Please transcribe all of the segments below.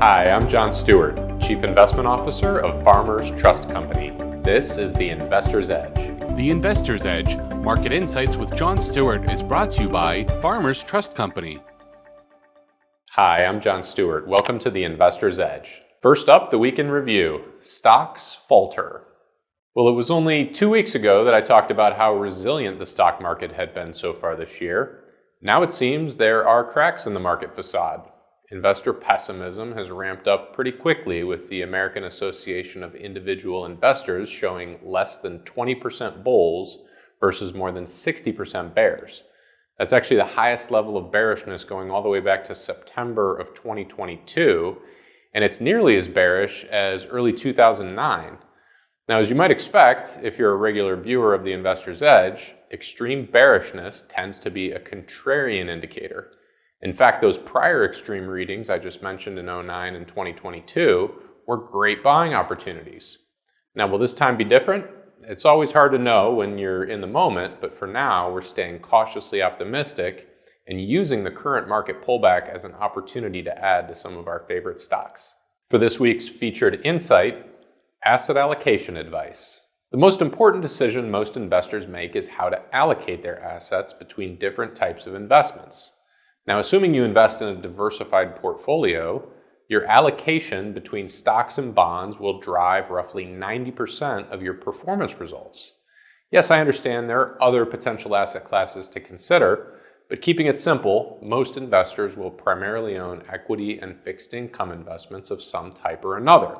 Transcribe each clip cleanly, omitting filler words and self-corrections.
Hi, I'm John Stewart, Chief Investment Officer of Farmers Trust Company. This is the Investor's Edge. The Investor's Edge, Market Insights with John Stewart, is brought to you by Farmers Trust Company. Hi, I'm John Stewart. Welcome to the Investor's Edge. First up, the week in review. Stocks falter. Well, it was only 2 weeks ago that I talked about how resilient the stock market had been so far this year. Now it seems there are cracks in the market facade. Investor pessimism has ramped up pretty quickly, with the American Association of Individual Investors showing less than 20% bulls versus more than 60% bears. That's actually the highest level of bearishness going all the way back to September of 2022, and it's nearly as bearish as early 2009. Now, as you might expect, if you're a regular viewer of the Investor's Edge, extreme bearishness tends to be a contrarian indicator. In fact, those prior extreme readings I just mentioned in 2009 and 2022 were great buying opportunities. Now, will this time be different? It's always hard to know when you're in the moment, but for now, we're staying cautiously optimistic and using the current market pullback as an opportunity to add to some of our favorite stocks. For this week's featured insight, asset allocation advice. The most important decision most investors make is how to allocate their assets between different types of investments. Now, assuming you invest in a diversified portfolio, your allocation between stocks and bonds will drive roughly 90% of your performance results. Yes, I understand there are other potential asset classes to consider, but keeping it simple, most investors will primarily own equity and fixed income investments of some type or another.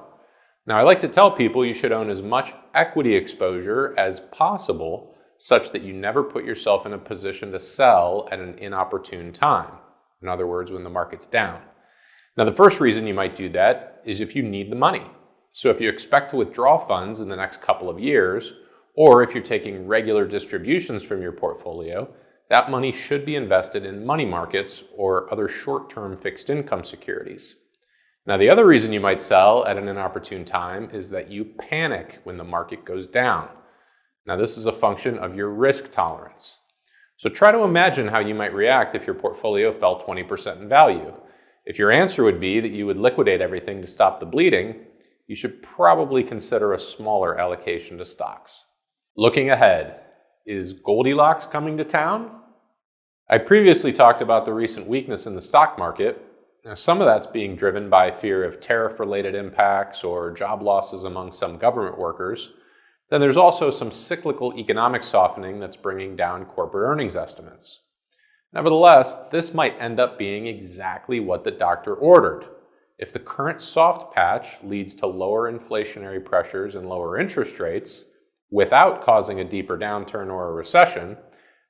Now, I like to tell people you should own as much equity exposure as possible, such that you never put yourself in a position to sell at an inopportune time. In other words, when the market's down. Now, the first reason you might do that is if you need the money. So if you expect to withdraw funds in the next couple of years, or if you're taking regular distributions from your portfolio, that money should be invested in money markets or other short-term fixed income securities. Now, the other reason you might sell at an inopportune time is that you panic when the market goes down. Now, this is a function of your risk tolerance. So try to imagine how you might react if your portfolio fell 20% in value. If your answer would be that you would liquidate everything to stop the bleeding, you should probably consider a smaller allocation to stocks. Looking ahead, is Goldilocks coming to town? I previously talked about the recent weakness in the stock market. Now, some of that's being driven by fear of tariff-related impacts or job losses among some government workers. Then there's also some cyclical economic softening that's bringing down corporate earnings estimates. Nevertheless, this might end up being exactly what the doctor ordered. If the current soft patch leads to lower inflationary pressures and lower interest rates, without causing a deeper downturn or a recession,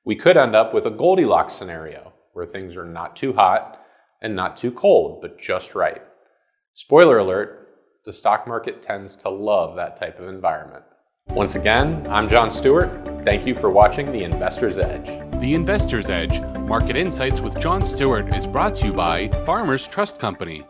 we could end up with a Goldilocks scenario, where things are not too hot and not too cold, but just right. Spoiler alert, the stock market tends to love that type of environment. Once again, I'm John Stewart. Thank you for watching The Investor's Edge. The Investor's Edge, Market Insights with John Stewart, is brought to you by Farmers Trust Company.